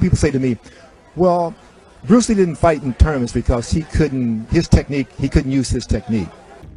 People say to me, well, Bruce Lee didn't fight in tournaments because he couldn't use his technique.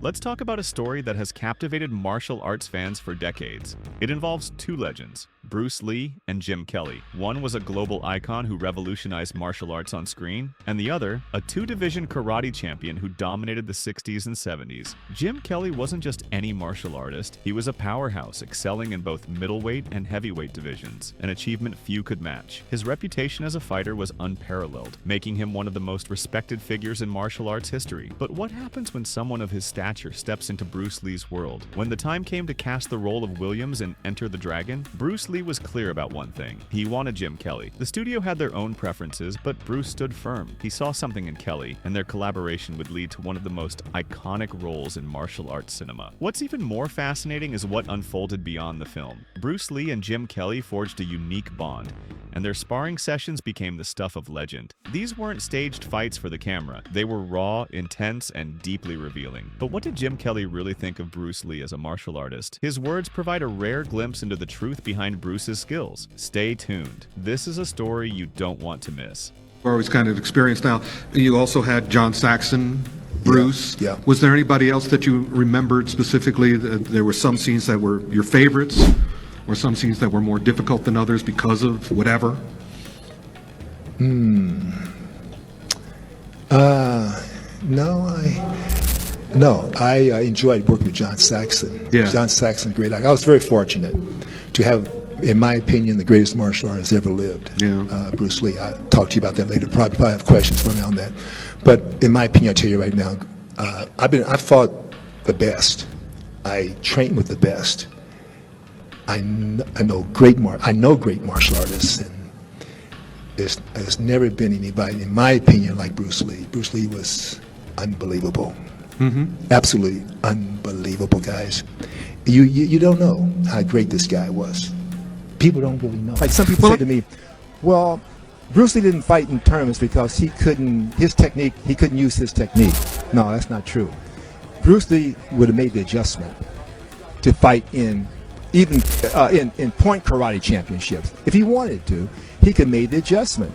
Let's talk about a story that has captivated martial arts fans for decades. It involves two legends, Bruce Lee and Jim Kelly. One was a global icon who revolutionized martial arts on screen, and the other, a two-division karate champion who dominated the 60s and 70s. Jim Kelly wasn't just any martial artist, he was a powerhouse, excelling in both middleweight and heavyweight divisions, an achievement few could match. His reputation as a fighter was unparalleled, making him one of the most respected figures in martial arts history. But what happens when someone of his stature steps into Bruce Lee's world? When the time came to cast the role of Williams in Enter the Dragon, Bruce Lee was clear about one thing. He wanted Jim Kelly. The studio had their own preferences, but Bruce stood firm. He saw something in Kelly, and their collaboration would lead to one of the most iconic roles in martial arts cinema. What's even more fascinating is what unfolded beyond the film. Bruce Lee and Jim Kelly forged a unique bond, and their sparring sessions became the stuff of legend. These weren't staged fights for the camera. They were raw, intense, and deeply revealing. But what did Jim Kelly really think of Bruce Lee as a martial artist? His words provide a rare glimpse into the truth behind Bruce's skills. Stay tuned. This is a story you don't want to miss. We're always kind of experienced now. You also had John Saxon, Bruce. Yeah. Was there anybody else that you remembered specifically? There were some scenes that were your favorites, or some scenes that were more difficult than others because of whatever? No, I enjoyed working with John Saxon. Yeah. John Saxon, great actor. I was very fortunate to have, in my opinion, the greatest martial artist ever lived. Yeah. Bruce Lee. I'll talk to you about that later. Probably have questions for me on that. But in my opinion, I'll tell you right now, I fought the best. I trained with the best. I know great martial artists, and there's never been anybody, in my opinion, like Bruce Lee. Bruce Lee was unbelievable. Absolutely unbelievable, guys. You don't know how great this guy was. People don't really know. Like some people say to me, well, Bruce Lee didn't fight in tournaments because he couldn't use his technique. No, that's not true. Bruce Lee would have made the adjustment to fight in point karate championships. If he wanted to, he could have made the adjustment.